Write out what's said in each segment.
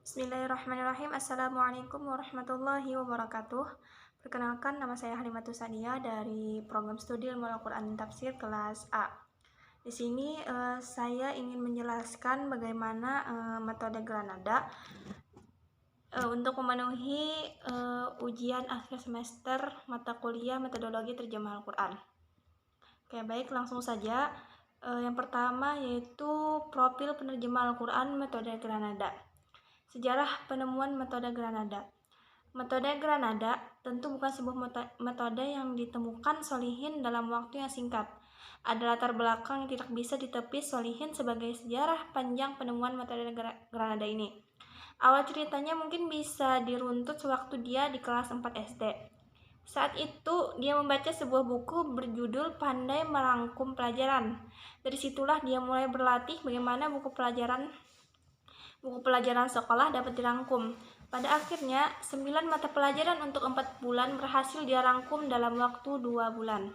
Bismillahirrahmanirrahim. Assalamualaikum warahmatullahi wabarakatuh. Perkenalkan, nama saya Halimatus Sania dari program studi Ilmu Al-Quran dan Tafsir kelas A. Di sini saya ingin menjelaskan bagaimana metode Granada untuk memenuhi ujian akhir semester mata kuliah metodologi terjemah Al-Quran. Oke, baik, langsung saja. Yang pertama yaitu profil penerjemah Al-Quran metode Granada. Sejarah penemuan metode Granada. Metode Granada tentu bukan sebuah metode yang ditemukan Solihin dalam waktu yang singkat. Ada latar belakang yang tidak bisa ditepis Solihin sebagai sejarah panjang penemuan metode Granada ini. Awal ceritanya mungkin bisa diruntut sewaktu dia di kelas 4 SD. Saat itu dia membaca sebuah buku berjudul Pandai Merangkum Pelajaran. Dari situlah dia mulai berlatih bagaimana buku pelajaran sekolah dapat dirangkum. Pada akhirnya, 9 mata pelajaran untuk 4 bulan berhasil dia rangkum dalam waktu 2 bulan.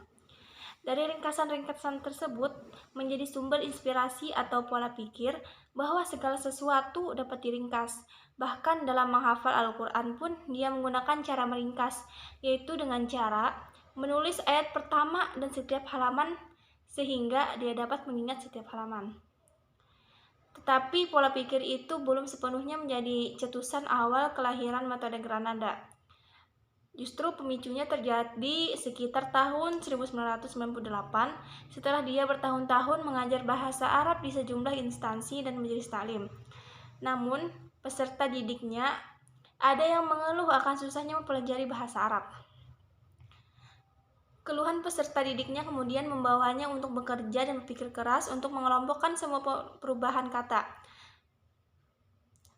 Dari ringkasan-ringkasan tersebut menjadi sumber inspirasi atau pola pikir bahwa segala sesuatu dapat diringkas. Bahkan dalam menghafal Al-Quran pun dia menggunakan cara meringkas, yaitu dengan cara menulis ayat pertama dan setiap halaman sehingga dia dapat mengingat setiap halaman. Tetapi pola pikir itu belum sepenuhnya menjadi cetusan awal kelahiran metode Granada. Justru pemicunya terjadi sekitar tahun 1998 setelah dia bertahun-tahun mengajar bahasa Arab di sejumlah instansi dan majelis taklim. Namun, peserta didiknya ada yang mengeluh akan susahnya mempelajari bahasa Arab. Keluhan peserta didiknya kemudian membawanya untuk bekerja dan berpikir keras untuk mengelompokkan semua perubahan kata.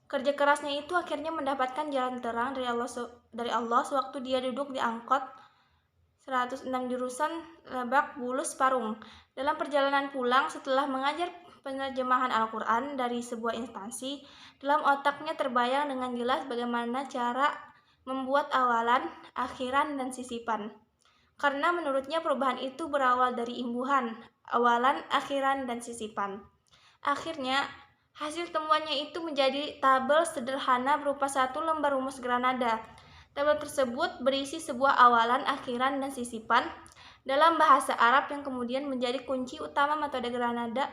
Kerja kerasnya itu akhirnya mendapatkan jalan terang dari Allah sewaktu dia duduk di angkot 106 jurusan Lebak Bulus Parung. Dalam perjalanan pulang setelah mengajar penerjemahan Al-Quran dari sebuah instansi, dalam otaknya terbayang dengan jelas bagaimana cara membuat awalan, akhiran, dan sisipan. Karena menurutnya perubahan itu berawal dari imbuhan, awalan, akhiran, dan sisipan. Akhirnya, hasil temuannya itu menjadi tabel sederhana berupa 1 lembar rumus Granada. Tabel tersebut berisi sebuah awalan, akhiran, dan sisipan dalam bahasa Arab yang kemudian menjadi kunci utama metode Granada.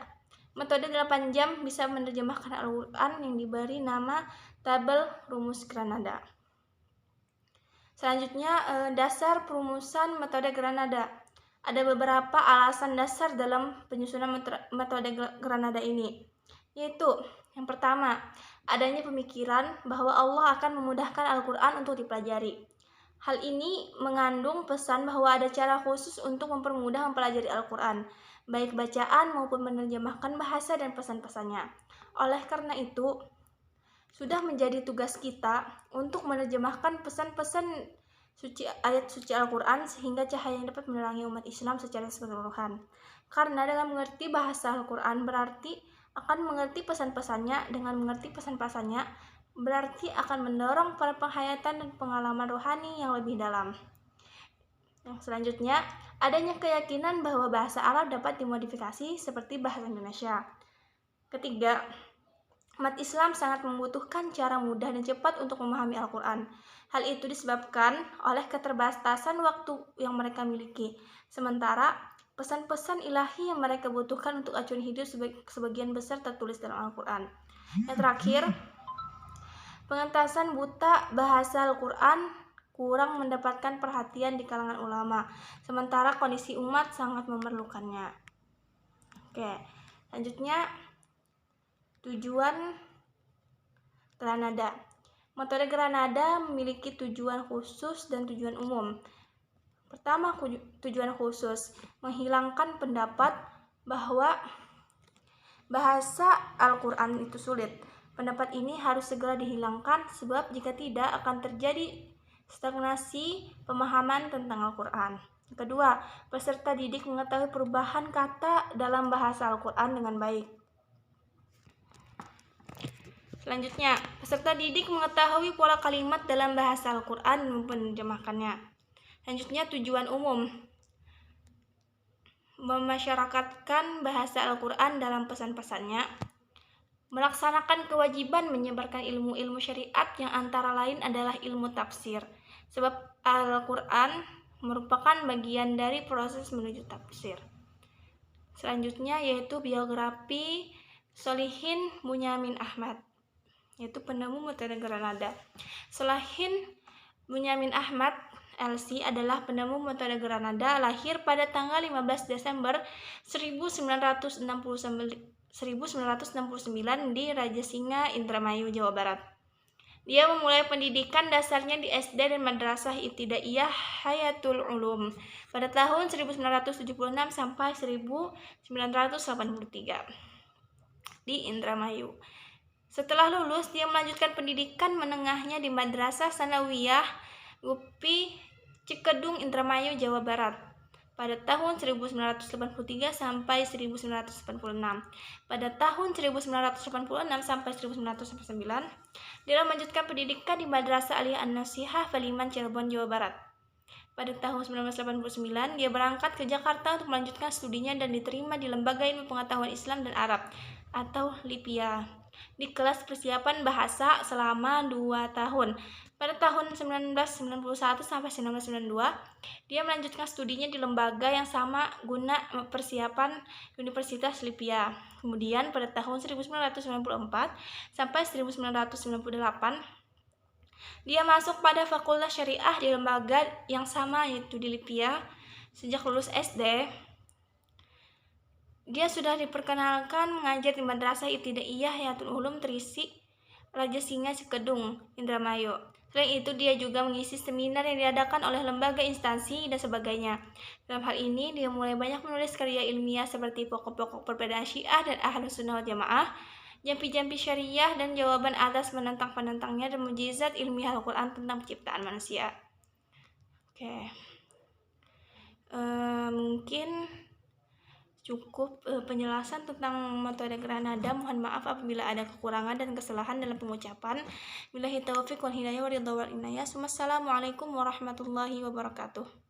Metode 8 jam bisa menerjemahkan Al-Quran yang diberi nama tabel rumus Granada. Selanjutnya, dasar perumusan metode Granada. Ada beberapa alasan dasar dalam penyusunan metode Granada ini, yaitu yang pertama, adanya pemikiran bahwa Allah akan memudahkan Al-Quran untuk dipelajari. Hal ini mengandung pesan bahwa ada cara khusus untuk mempermudah mempelajari Al-Quran, baik bacaan maupun menerjemahkan bahasa dan pesan-pesannya. Oleh karena itu, sudah menjadi tugas kita untuk menerjemahkan pesan-pesan ayat suci Al-Quran sehingga cahaya yang dapat menerangi umat Islam secara keseluruhan. Karena dengan mengerti bahasa Al-Quran berarti akan mengerti pesan-pesannya. Dengan mengerti pesan-pesannya berarti akan mendorong para penghayatan dan pengalaman rohani yang lebih dalam. Yang selanjutnya, adanya keyakinan bahwa bahasa Arab dapat dimodifikasi seperti bahasa Indonesia. Ketiga, umat Islam sangat membutuhkan cara mudah dan cepat untuk memahami Al-Quran. Hal itu disebabkan oleh keterbatasan waktu yang mereka miliki. Sementara pesan-pesan ilahi yang mereka butuhkan untuk acuan hidup sebagian besar tertulis dalam Al-Quran. Yang terakhir, pengentasan buta bahasa Al-Quran kurang mendapatkan perhatian di kalangan ulama, sementara kondisi umat sangat memerlukannya. Oke, selanjutnya tujuan Granada. Metode Granada memiliki tujuan khusus dan tujuan umum. Pertama, tujuan khusus, menghilangkan pendapat bahwa bahasa Al-Quran itu sulit. Pendapat ini harus segera dihilangkan sebab jika tidak akan terjadi stagnasi pemahaman tentang Al-Quran. Kedua, peserta didik mengetahui perubahan kata dalam bahasa Al-Quran dengan baik. Selanjutnya, peserta didik mengetahui pola kalimat dalam bahasa Al-Quran dan menerjemahkannya. Selanjutnya, tujuan umum, memasyarakatkan bahasa Al-Quran dalam pesan-pesannya. melaksanakan kewajiban menyebarkan ilmu-ilmu syariat yang antara lain adalah ilmu tafsir. Sebab Al-Quran merupakan bagian dari proses menuju tafsir. Selanjutnya yaitu biografi Sholihin Bunyamin Ahmad, yaitu penemu metode Granada. Sholihin Bunyamin Ahmad LC adalah penemu metode Granada, lahir pada tanggal 15 Desember 1969 di Raja Singa, Indramayu, Jawa Barat. Dia memulai pendidikan dasarnya di SD dan Madrasah Ibtidaiyah Hayatul Ulum pada tahun 1976 sampai 1983 di Indramayu. Setelah lulus, dia melanjutkan pendidikan menengahnya di Madrasah Sanawiyah Gupi Cikedung, Indramayu, Jawa Barat pada tahun 1983 sampai 1986. Pada tahun 1986 sampai 1989, dia melanjutkan pendidikan di Madrasah Aliyah An-Nasihah Paliman, Cirebon, Jawa Barat. Pada tahun 1989, dia berangkat ke Jakarta untuk melanjutkan studinya dan diterima di Lembaga Ilmu Pengetahuan Islam dan Arab atau LIPIA di kelas persiapan bahasa selama 2 tahun. Pada tahun 1991 sampai 1992, dia melanjutkan studinya di lembaga yang sama guna persiapan Universitas LIPIA. Kemudian pada tahun 1994 sampai 1998, dia masuk pada Fakultas Syariah di lembaga yang sama yaitu di LIPIA. Sejak lulus SD, dia sudah diperkenalkan mengajar di Madrasah Ibtidaiyah Hayatul Ulum Terisi, Raja Singa, Cikedung, Indramayu. Selain itu, dia juga mengisi seminar yang diadakan oleh lembaga, instansi, dan sebagainya. Dalam hal ini, dia mulai banyak menulis karya ilmiah seperti pokok-pokok perbedaan Syiah dan Ahlus Sunnah wal Jamaah, jampi-jampi syariah, dan jawaban atas penentang-penentangnya, dan mukjizat ilmiah Al-Quran tentang penciptaan manusia. Mungkin cukup penjelasan tentang metode Granada. Mohon maaf apabila ada kekurangan dan kesalahan dalam pengucapan. Billahi taufiq wal hidayah wa ridha wal inayah. Wassalamualaikum warahmatullahi wabarakatuh.